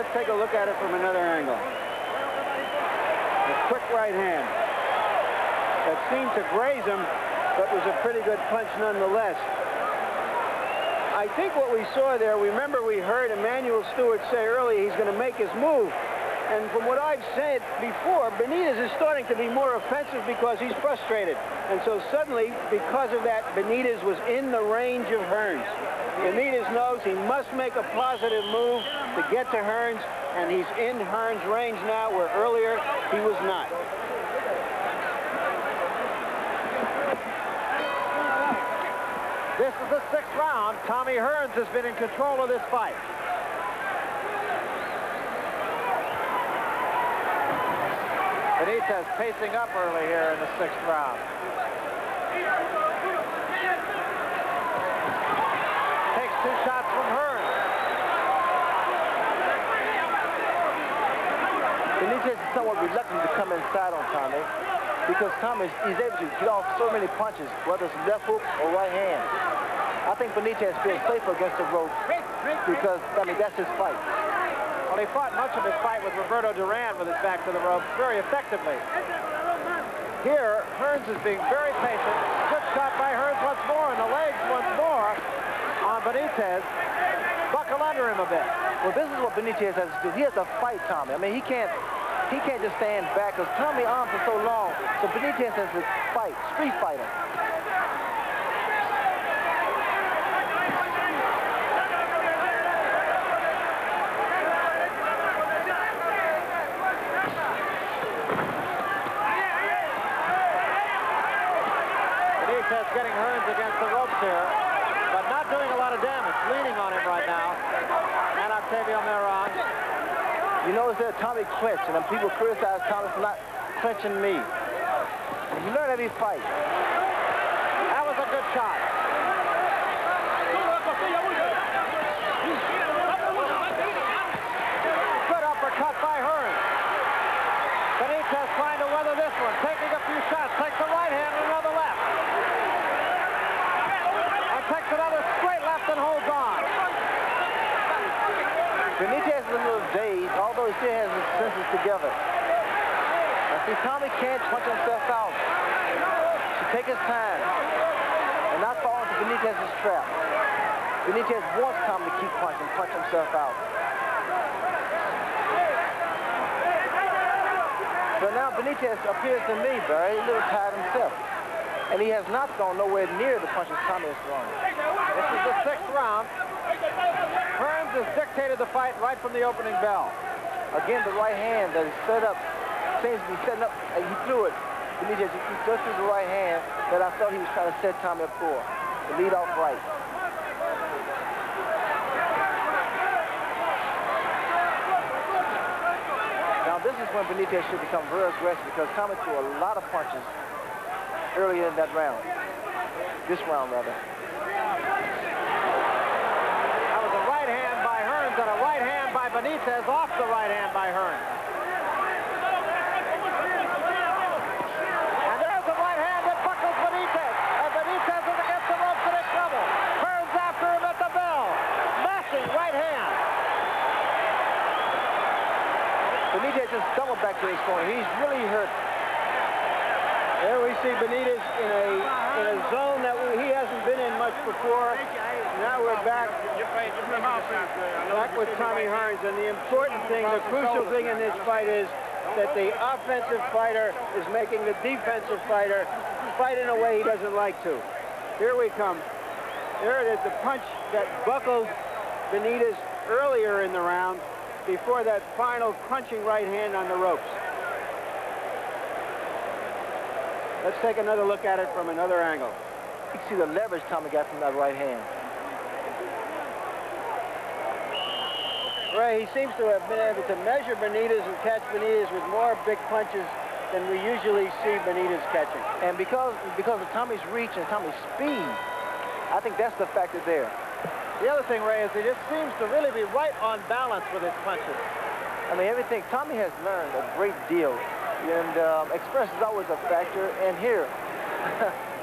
Let's take a look at it from another angle. A quick right hand that seemed to graze him, but was a pretty good punch nonetheless. I think what we saw there, remember we heard Emmanuel Stewart say earlier he's going to make his move. And from what I've said before, Benitez is starting to be more offensive because he's frustrated. And so suddenly, because of that, Benitez was in the range of Hearns. Benitez knows he must make a positive move to get to Hearns, and he's in Hearns' range now, where earlier he was not. This is the 6th round. Tommy Hearns has been in control of this fight. Benitez pacing up early here in the 6th round. Takes 2 shots from Hearns. Benitez is somewhat reluctant to come inside on Tommy because Tommy is able to get off so many punches, whether it's left hook or right hand. I think Benitez feels safer against the rope because, I mean, that's his fight. Well, he fought much of his fight with Roberto Duran with his back to the ropes very effectively. Here, Hearns is being very patient. Good shot by Hearns once more, and the legs once more on Benitez. Buckle under him a bit. Well, this is what Benitez has to do. He has to fight Tommy. I mean, he can't just stand back because Tommy's arms are so long. So Benitez has to fight, street fight him. Getting Hearns against the ropes here, but not doing a lot of damage. Leaning on him right now. And Octavio Meron. You notice that Tommy clenched, and people criticize Tommy for not clenching me. You learn every fight. That was a good shot. Good uppercut by Hearns. Benitez trying to weather this one, taking a few shots, takes the right hand and another left. Takes another straight left and holds on. Benitez is a little dazed, although he still has his senses together. Now see, Tommy can't punch himself out. He should take his time and not fall into Benitez's trap. Benitez wants Tommy to keep punching, punch himself out. But now Benitez appears to me, Barry, a little tired himself. And he has not gone nowhere near the punches Tommy has thrown. This is the 6th round. Hearns has dictated the fight right from the opening bell. Again, the right hand that is set up seems to be setting up, and he threw it. Benitez, he just threw the right hand that I thought he was trying to set Tommy up for, the lead off right. Now, this is when Benitez should become very aggressive because Tommy threw a lot of punches earlier in that round. This round, rather. That was a right hand by Hearns and a right hand by Benitez off the right hand by Hearns. And there's a right hand that buckles Benitez. And Benitez is against the ropes and in trouble. Hearns after him at the bell. Mashing right hand. Benitez just stumbled back to his corner. He's really hurt. There we see Benitez in a zone that he hasn't been in much before. Now we're back with Tommy Hearns. And the important thing, the crucial thing in this fight is that the offensive fighter is making the defensive fighter fight in a way he doesn't like to. Here we come. There it is, the punch that buckled Benitez earlier in the round before that final crunching right hand on the ropes. Let's take another look at it from another angle. You can see the leverage Tommy got from that right hand. Ray, he seems to have been able to measure Benitez and catch Benitez with more big punches than we usually see Benitez catching. And because of Tommy's reach and Tommy's speed, I think that's the factor there. The other thing, Ray, is he just seems to really be right on balance with his punches. I mean, everything. Tommy has learned a great deal. And experience is always a factor. And here,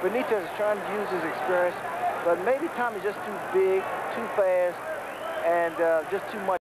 Benitez is trying to use his experience, but maybe Tommy's just too big, too fast, and just too much.